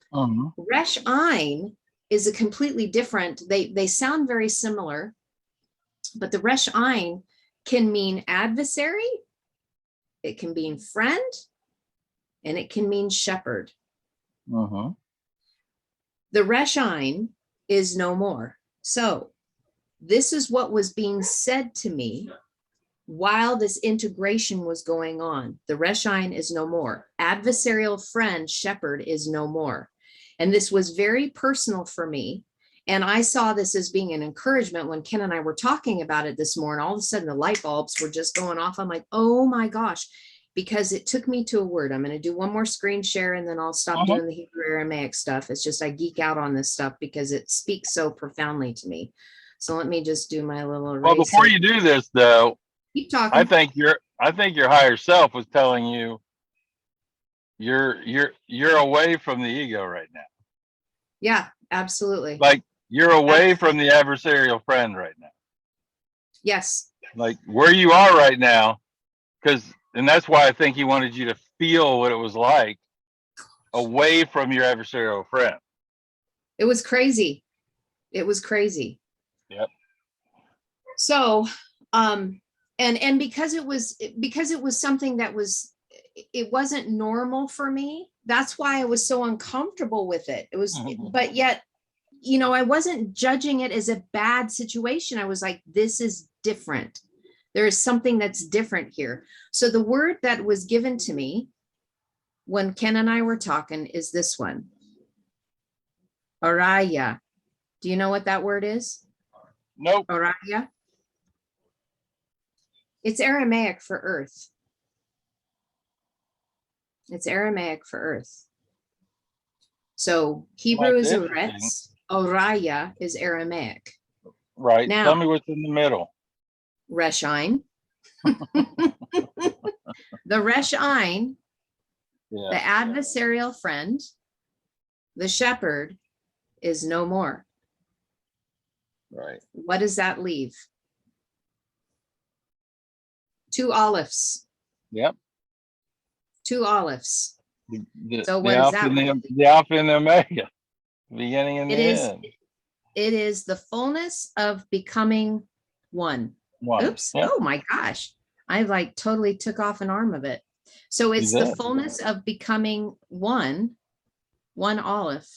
Resh Ein is a completely different, they sound very similar, but the Resh Ein can mean adversary, it can mean friend, and it can mean shepherd. The Resh Ein is no more. So this is what was being said to me while this integration was going on. The Resh Ein is no more. Adversarial friend, shepherd, is no more. And this was very personal for me. And I saw this as being an encouragement when Ken and I were talking about it this morning. All of a sudden, the light bulbs were just going off. I'm like, oh my gosh, because it took me to a word. I'm going to do one more screen share and then I'll stop doing the Hebrew Aramaic stuff. It's just I geek out on this stuff because it speaks so profoundly to me. So let me just do my little eraser. Well, before you do this, though, Keep talking. I think your higher self was telling you you're away from the ego right now. Yeah, absolutely. Like you're away from the adversarial friend right now. Yes. Like where you are right now, and that's why I think he wanted you to feel what it was like away from your adversarial friend. It was crazy. It was crazy. Yep. So, and because it was something that it wasn't normal for me. That's why I was so uncomfortable with it. It was, but yet, you know, I wasn't judging it as a bad situation. I was like, this is different. There is something that's different here. So the word that was given to me when Ken and I were talking is this one. Araya. Do you know what that word is? Nope. Araya. It's Aramaic for earth. It's Aramaic for earth. So Hebrew is Eretz. Oraya is Aramaic. Right. Now, tell me what's in the middle. Reshain. The Reshain, the adversarial friend, the shepherd, is no more. Right. What does that leave? 2 olives. Yep. 2 olives. So what the does Alpha that? The Alpha and the Omega, beginning and the end. It is the fullness of becoming one. Oops. Yep. Oh my gosh. I like totally took off an arm of it. So it's the fullness of becoming one olive.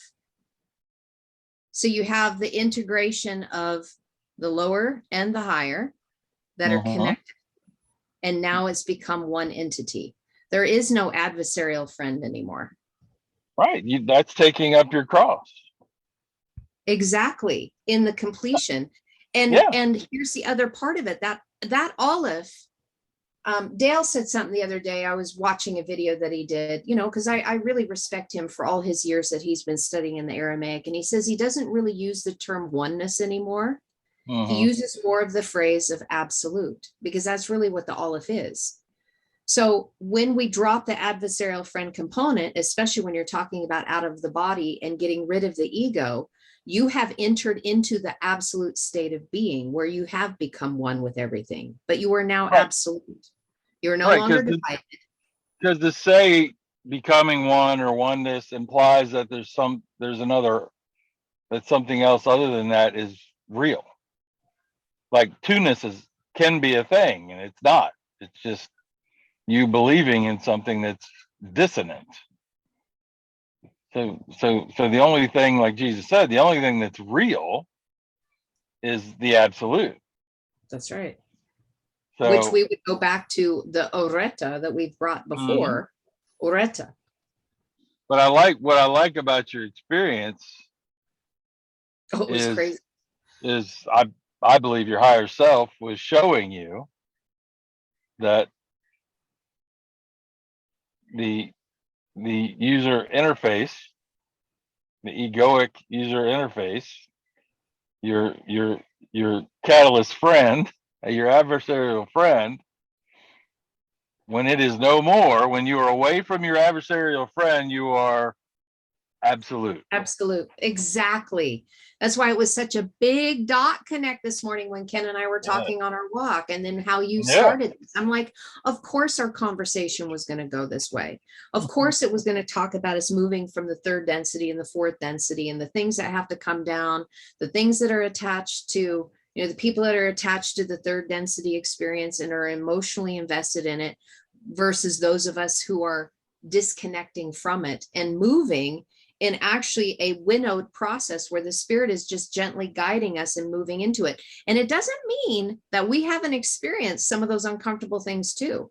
So you have the integration of the lower and the higher that are connected. And now it's become one entity. There is no adversarial friend anymore. Right. That's taking up your cross. Exactly. In the completion. And here's the other part of it, that olive, Dale said something the other day. I was watching a video that he did, you know, because I really respect him for all his years that he's been studying in the Aramaic. And he says he doesn't really use the term oneness anymore. He uses more of the phrase of absolute, because that's really what the olive is. So when we drop the adversarial friend component, especially when you're talking about out of the body and getting rid of the ego, you have entered into the absolute state of being where you have become one with everything, but you are now absolute. You're no longer divided. Because to say becoming one or oneness implies that there's something else other than that is real. Like two-ness can be a thing, and it's not. It's just you believing in something that's dissonant. So the only thing, like Jesus said, the only thing that's real is the absolute. That's right. So, which we would go back to the oreta that we've brought before. Oreta. But what I like about your experience it was crazy. I believe your higher self was showing you that the user interface, the egoic user interface, your catalyst friend, your adversarial friend, when it is no more, when you are away from your adversarial friend, you are absolute. Absolute. Exactly. That's why it was such a big dot connect this morning when Ken and I were talking on our walk, and then how you started this. I'm like, of course our conversation was going to go this way. Of course it was going to talk about us moving from the 3rd density and the 4th density and the things that have to come down, the things that are attached to, you know, the people that are attached to the 3rd density experience and are emotionally invested in it versus those of us who are disconnecting from it and moving in actually a winnowed process where the spirit is just gently guiding us and moving into it. And it doesn't mean that we haven't experienced some of those uncomfortable things too.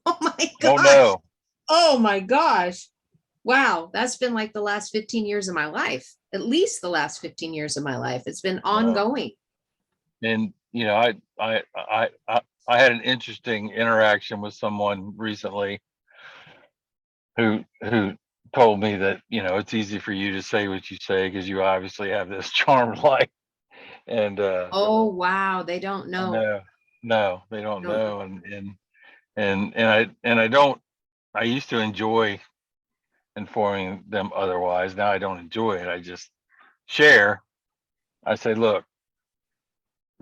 Oh my gosh. Oh no. Oh my gosh. Wow, that's been like the last 15 years of my life, at least the last 15 years of my life. It's been Uh, ongoing. and you know, I had an interesting interaction with someone recently who told me that, you know, it's easy for you to say what you say because you obviously have this charmed life. And Oh, wow. They don't know. no, no, they don't Don't know. know. And I don't. I used to enjoy informing them otherwise. Now I don't enjoy it. I just share. I say, look,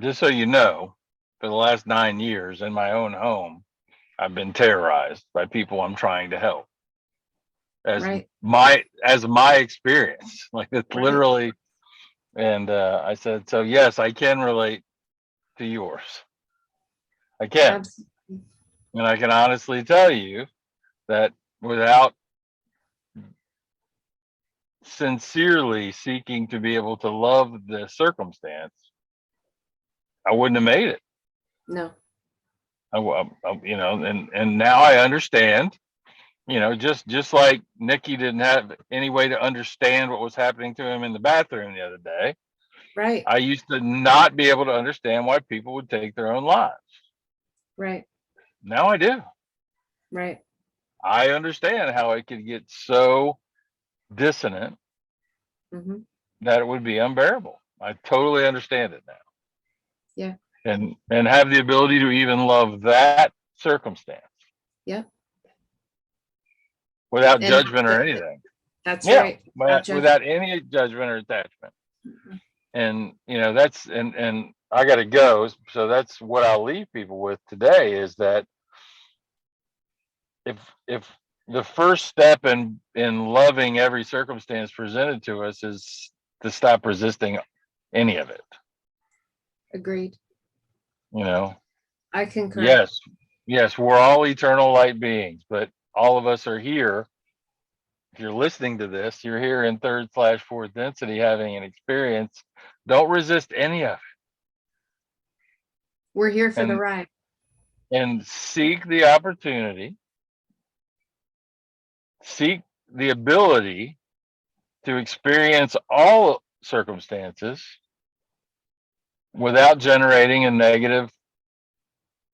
just so you know, for the last 9 years in my own home, I've been terrorized by people I'm trying to help. As Right. my experience, like it's Right. literally. And I said, so yes, I can relate to yours. I can, Absolutely. and I can honestly tell you that without sincerely seeking to be able to love the circumstance, I wouldn't have made it. No. You know, and now I understand. You know, just like Nikki didn't have any way to understand what was happening to him in the bathroom the other day. Right. I used to not be able to understand why people would take their own lives. Right. Now I do. Right. I understand how it could get so dissonant Hmm. that it would be unbearable. I totally understand it now. Yeah. And have the ability to even love that circumstance Yeah. without And judgment or anything. that's Yeah, right. Without judgment. without any judgment or attachment. Mhm. And you know, that's and I got to go. So that's what I'll leave people with today is that if the first step in loving every circumstance presented to us is to stop resisting any of it. Agreed. You know, I concur. yes, yes, we're all eternal light beings, but all of us are here. If you're listening to this, you're here in third/fourth density having an experience. Don't resist any of We're here it, for the ride. and seek the opportunity, seek the ability to experience all circumstances without generating a negative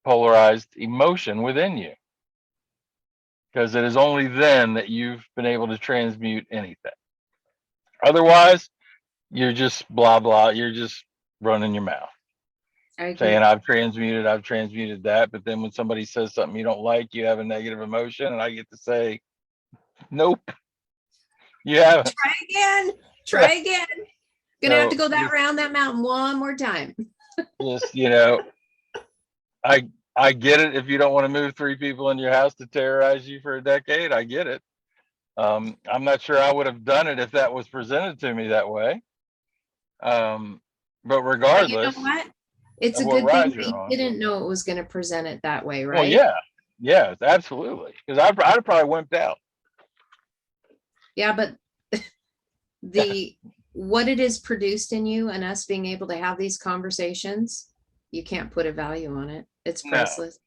polarized emotion within you, because it is only then that you've been able to transmute anything. Otherwise, you're just blah blah, you're just running your mouth I saying agree. I've transmuted that, but then when somebody says something you don't like, you have a negative emotion, and I get to say nope, you haven't. Try again. Yeah. Try again. Gonna have to So go that round that mountain one more time. just you know, I get it. If you don't want to move 3 people in your house to terrorize you for a decade, I get it. I'm not sure I would have done it if that was presented to me that way. But But you know regardless what? It's of a what good thing ride that you're you on, didn't know it was going to present it that way, well, right? yeah, yeah, absolutely. Because I'd have probably wimped out. Yeah, but the what it is produced in you and us being able to have these conversations, you can't put a value on it. It's No, priceless.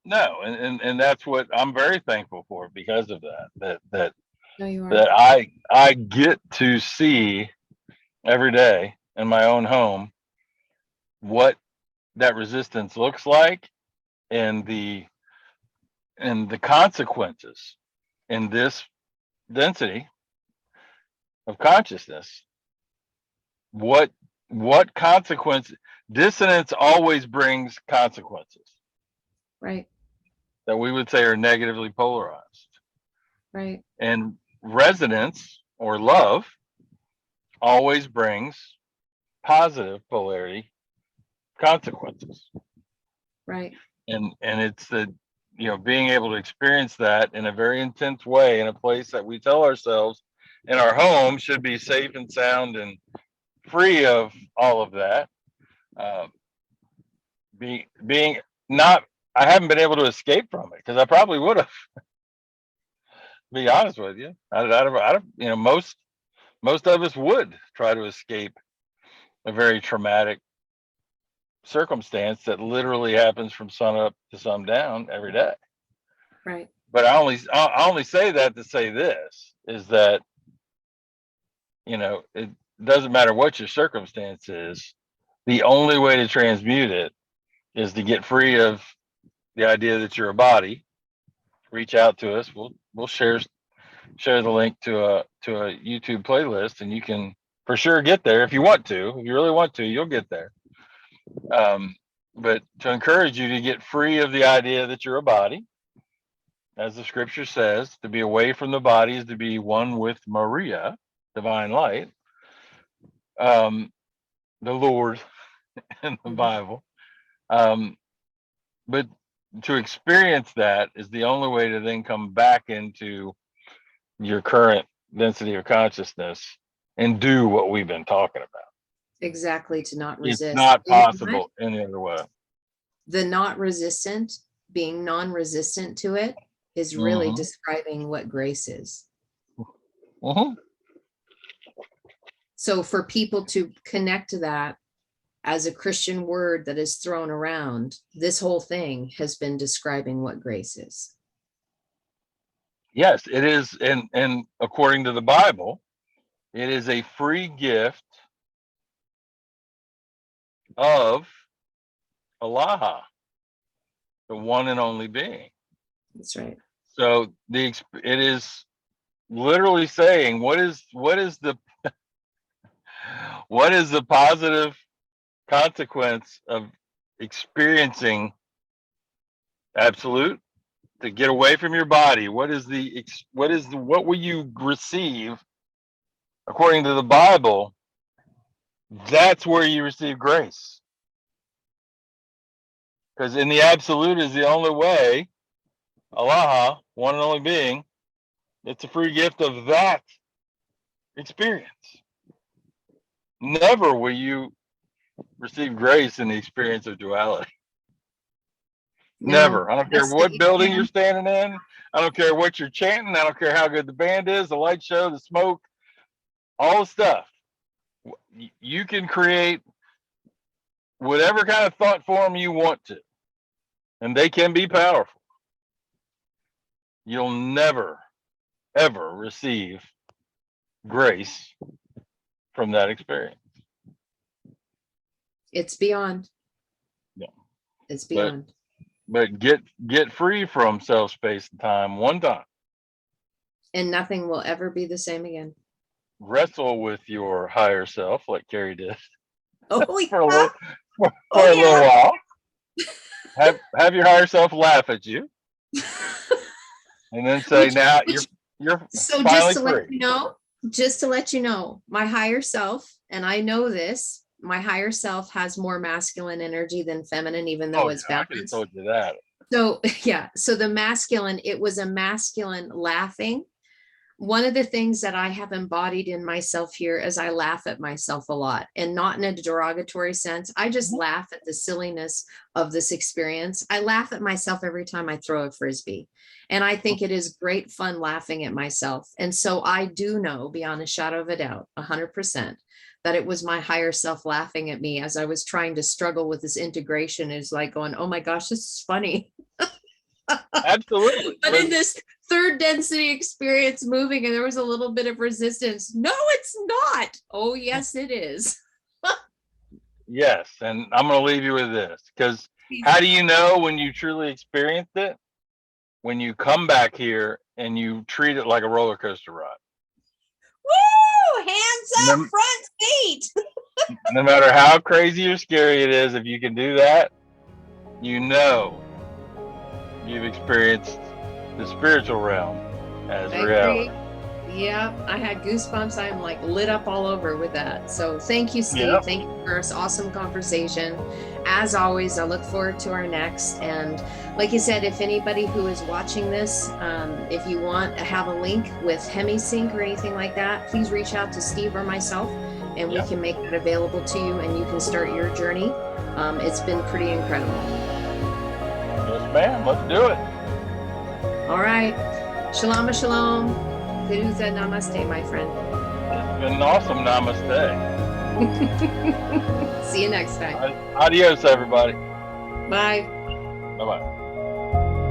no, and that's what I'm very thankful for because of that. No, you are. That I get to see every day in my own home what that resistance looks like and the consequences in this density of consciousness. what what consequence dissonance always brings consequences Right. that we would say are negatively polarized, Right. and resonance or love always brings positive polarity consequences. Right. And it's the, you know, being able to experience that in a very intense way in a place that we tell ourselves in our home should be safe and sound and free of all of that. Um, being not, I haven't been able to escape from it because I probably would have. Be honest with you, you know, most of us would try to escape a very traumatic circumstance that literally happens from sun up to sundown every day. Right. But I only say that to say this is that, it doesn't matter what your circumstance is. The only way to transmute it is to get free of the idea that you're a body. Reach out to us. We'll share the link to a YouTube playlist, and you can for sure get there if you want to. If you really want to, you'll get there. But to encourage you to get free of the idea that you're a body, as the scripture says, to be away from the body is to be one with Maria, divine light, the Lord in the Bible. But to experience that is the only way to then come back into your current density of consciousness and do what we've been talking about. Exactly, to not resist. It's not possible any other way. The not resistant, being non-resistant to it, is really describing what grace is. So for people to connect to that as a Christian word that is thrown around, this whole thing has been describing what grace is. Yes, it is. And according to the Bible, it is a free gift of Allah, the one and only being. That's right. So it is literally saying, what is the positive consequence of experiencing absolute, to get away from your body? What will you receive according to the Bible? That's where you receive grace, because in the absolute is the only way. Allah, one and only being, it's a free gift of that experience. Never will you receive grace in the experience of duality. No, never. I don't care what building you're standing in. I don't care what you're chanting. I don't care how good the band is, the light show, the smoke, all the stuff. You can create whatever kind of thought form you want to, and they can be powerful. You'll never, ever receive grace from that experience. It's beyond. Yeah. It's beyond. But get free from self, space, and time one time. And nothing will ever be the same again. Wrestle with your higher self like Carrie did. Oh, for a little while. Have your higher self laugh at you. And then say, now you're so finally just to let you know, my higher self, and I know this, my higher self has more masculine energy than feminine, even though it's balanced. I could have told you that. So yeah, so the masculine, it was a masculine laughing. One of the things that I have embodied in myself here is I laugh at myself a lot, and not in a derogatory sense. I just laugh at the silliness of this experience. I laugh at myself every time I throw a Frisbee. And I think it is great fun laughing at myself. And so I do know beyond a shadow of a doubt, 100%, that it was my higher self laughing at me as I was trying to struggle with this integration. Is like going, oh my gosh, this is funny. Absolutely. But in this third density experience moving, and there was a little bit of resistance. No, it's not. Oh, yes, it is. Yes. And I'm going to leave you with this, because how do you know when you truly experienced it? When you come back here and you treat it like a roller coaster ride. Woo! Hands up, front seat. No matter how crazy or scary it is, if you can do that, you know you've experienced the spiritual realm as reality. Yeah, I had goosebumps. I'm like lit up all over with that. So thank you, Steve. Yep. Thank you for this awesome conversation. As always, I look forward to our next. And like you said, if anybody who is watching this, if you want to have a link with HemiSync or anything like that, please reach out to Steve or myself, and we can make it available to you, and you can start your journey. It's been pretty incredible. Yes, ma'am. Let's do it. All right. Shalom, shalom. Todah Namaste, my friend. It's been an awesome namaste. See you next time. Adios, everybody. Bye. Bye-bye.